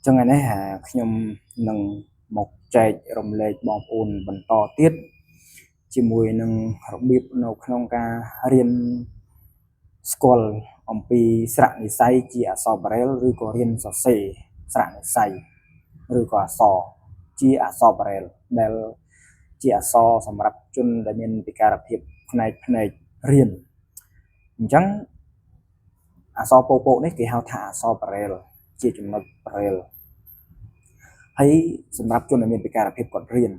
ចឹងហើយនេះខ្ញុំនឹងមកចែករំលែកបងប្អូនបន្តទៀតជាមួយនឹងរបៀបនៅក្នុងការរៀនស្គាល់អំពីស្រៈនិស្ស័យជាអក្សរបារ៉ែលឬក៏រៀនសរសេរស្រៈនិស្ស័យឬក៏អក្សរជាអក្សរបារ៉ែលដែលជាអក្សរសម្រាប់ជនដែលមានពិការភាពផ្នែករៀនអញ្ចឹងអក្សរពពកនេះគេហៅថាអក្សរបារ៉ែលជាចំណុចបារ៉ែលហើយសម្រាប់ជនដែលមានពិការភាពគាត់រៀនអ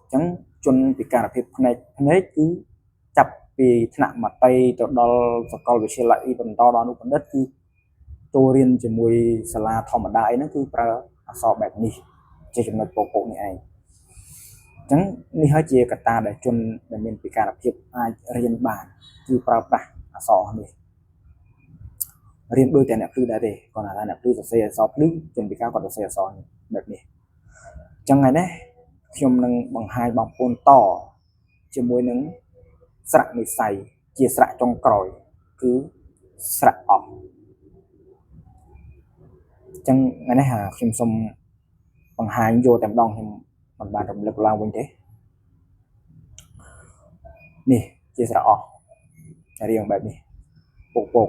ញ្ចឹងជនពិការភាពផ្នែកគឺចាប់ពីថ្នាក់មត្តេយ្យទៅដល់សាកលវិទ្យាល័យបន្តដល់អនុបណ្ឌិតគឺចូលរៀនជាមួយសាលាធម្មតាអីហ្នឹងគឺប្រើអក្សរបែបនេះជាចំណុចពពកនេះឯងអញ្ចឹងនេះហើយជាកត្តាដែលជនដែលមានពិការភាពអាចរៀនបានគឺប្រើប្រាស់អក្សរនេះរៀនដូចតែអ្នកភ្លឺដែរទេគាត់ថាអ្នកភ្លឺសរសេរអក្សរភ្លឺជនពិការគាត់សរសេរអក្សរបែបនេះចឹងហើយណាខ្ញុំនឹងបង្ហាញបងប្អូនតជាមួយនឹងស្រៈនិស្ស័យជាស្រៈចុងក្រោយគឺស្រៈអស់ចឹងថ្ងៃនេះខ្ញុំសូមបង្ហាញយកតែម្ដងខ្ញុំមិនបានរំលឹកឡើងវិញទេនេះជាស្រៈអស់រៀងបែបនេះពក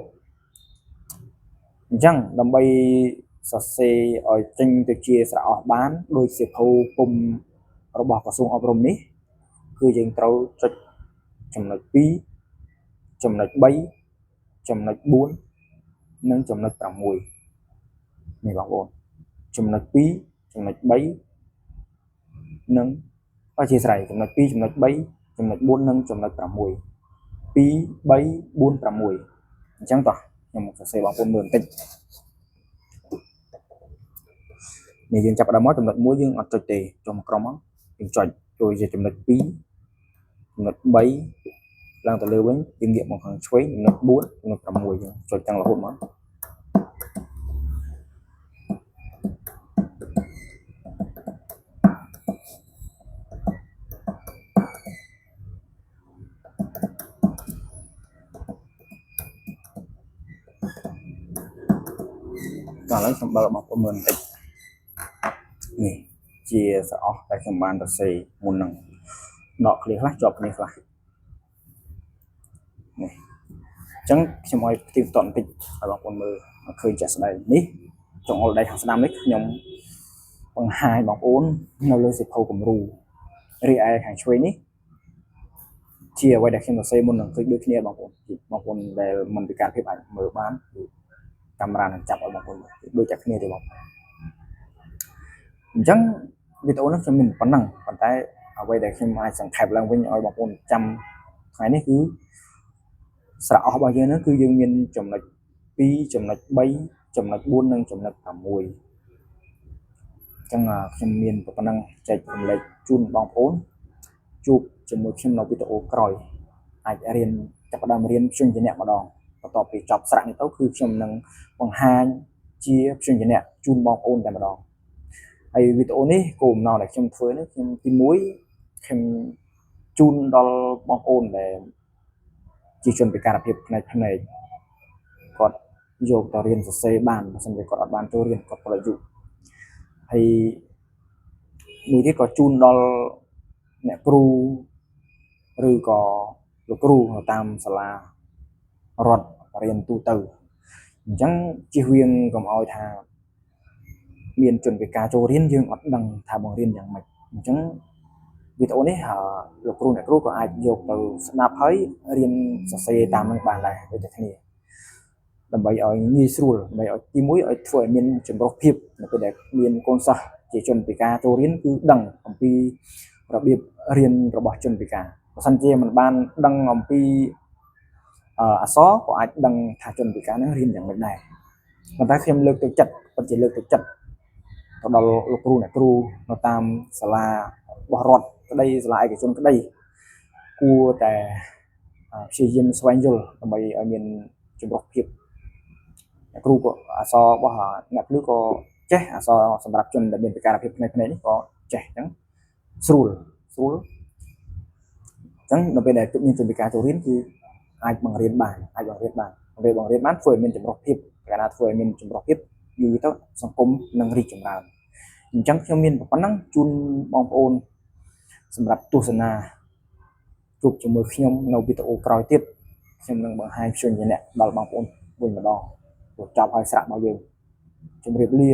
អញ្ចឹងដើម្បីសរសេរឲ្យចេញទៅជាស្រៈអស់បានដោយសៀវភៅពុំរបស់ក្រសួងអប់រំនេះគឺយើងត្រូវចុចចំណុច2ចំណុច3ចំណុច4និងចំណុច6នេះបងប្អូនចំណុច2ចំណុច3និងអធិស្ឋានចំណុច2ចំណុច3ចំណុច4និងចំណុច6 2 3 4 6អញ្ចឹងតោះខ្ញុំសរសេរបងប្អូនមើលបន្តិចនេះយើងចាប់ផ្ដើមមកចំណុច1យើងអត់ចុចទេចុះក្រុមមកយើងចុចចូលជាចំណុច2ចំណុច3ឡើងទៅលើវិញយើងងាកមកខាងឆ្វេងចំណុច4ចំណុច6យើងចុចទាំងរហូតមកដល់ហើយខ្ញុំបើកបងប្អូនមើលបន្តិចនេះជាស្រៈអស់ដែលខ្ញុំបានសរសេរមុននឹងដកឃ្លាខ្លះជាប់គ្នាខ្លះនេះអញ្ចឹងខ្ញុំឲ្យផ្ទៀងផ្ទាត់បន្តិចឲ្យបងប្អូនមើលឃើញចាស់ស្ដែងនេះចង្អុលដៃខាងស្ដាំនេះខ្ញុំបង្ហាញបងប្អូននៅលើសៀវភៅគំរូរីឯខាងឆ្វេងនេះជាអ្វីដែលខ្ញុំសរសេរមុននឹងឃើញដូចគ្នាបងប្អូនដែលមិនពិការភាពអាចមើលបានកាមេរ៉ានឹងចាប់ឲ្យបងប្អូនដូចតែគ្នាទេបងប្អូនអញ្ចឹងវីដេអូនេះខ្ញុំមានប៉ុណ្ណឹងប៉ុន្តែអ្វីដែលខ្ញុំអាចសង្ខេបឡើងវិញឲ្យបងប្អូនចាំថ្ងៃនេះគឺស្រៈអស់របស់យើងហ្នឹងគឺយើងមានចំណុច2ចំណុច3ចំណុច4និងចំណុច6អញ្ចឹងខ្ញុំមានប៉ុណ្ណឹងចែករំលែកជូនបងប្អូនជួបជាមួយខ្ញុំនៅវីដេអូក្រោយអាចរៀនចាប់ផ្ដើមរៀនព្យញ្ជនៈម្ដងបន្ទាប់ពីចប់ស្រៈនេះទៅគឺខ្ញុំនឹងបង្ហាញជាព្យញ្ជនៈជូនបងប្អូនតែម្ដងហើយវីដេអូនេះគោលបំណងដែលខ្ញុំធ្វើនេះខ្ញុំទី1ខ្ញុំជូនដល់បងប្អូនដែលជាជនពិការភាពផ្នែកគាត់យកទៅរៀនសរសេរបានបើមិនគាត់អត់បានចូលរៀនគាត់ប្រយុទ្ធហើយមួយទៀតក៏ជូនដល់អ្នកគ្រូឬក៏លោកគ្រូតាមសាលារដ្ឋរៀនទូទៅអញ្ចឹងជៀសវាងកុំឲ្យថាមានជនពិការចូលរៀនយើងអត់ដឹងថាបង្រៀនយ៉ាងម៉េចអញ្ចឹងវីដេអូនេះលោកគ្រូអ្នកគ្រូក៏អាចយកទៅស្ដាប់ហើយរៀនសរសេរតាមនឹងបានដែរដូចតែគ្នាដើម្បីឲ្យងាយស្រួលដើម្បីឲ្យទី1ឲ្យធ្វើឲ្យមានចម្រុះភាពនៅពេលដែលមានកូនសិស្សជាជនពិការចូលរៀនគឺដឹងអំពីរបៀបរៀនរបស់ជនពិការបើសិនជាមិនបានដឹងអំពីអក្សរក៏អាចដឹងថាជនពិការនឹងរៀនយ៉ាងម៉េចដែរប៉ុន្តែខ្ញុំលើកទឹកចិត្តពិតជាលើកទឹកចិត្តទៅដល់លោកគ្រូអ្នកគ្រូនៅតាមសាលារបស់រដ្ឋក្តីសាលាឯកជនក្តីគួរតែព្យាយាមស្វែងយល់ដើម្បីឲ្យមានចម្រុះភាពអ្នកគ្រូក៏អក្សររបស់អ្នកគ្រូក៏ចេះអក្សរសម្រាប់ជនដែលមានពិការភាពផ្នែកនេះក៏ចេះអញ្ចឹងស្រួលអញ្ចឹងនៅពេលដែលមានជនពិការចូលរៀនគឺអាចបង្រៀនបានពេលបង្រៀនបានធ្វើឲ្យមានចម្រុះភាពកាលណាធ្វើឲ្យមានចម្រុះភាព យូរទៅសង្គមនឹងរីកចម្រើនអញ្ចឹងខ្ញុំមានប៉ុណ្ណឹងជូនបងប្អូនសម្រាប់ទស្សនាជួបជាមួយខ្ញុំនៅវីដេអូក្រោយទៀតខ្ញុំនឹងបង្ហាញព្យញ្ជនៈដល់បងប្អូនវិញម្ដងចប់ហើយស្រាក់របស់យើងជម្រាបលា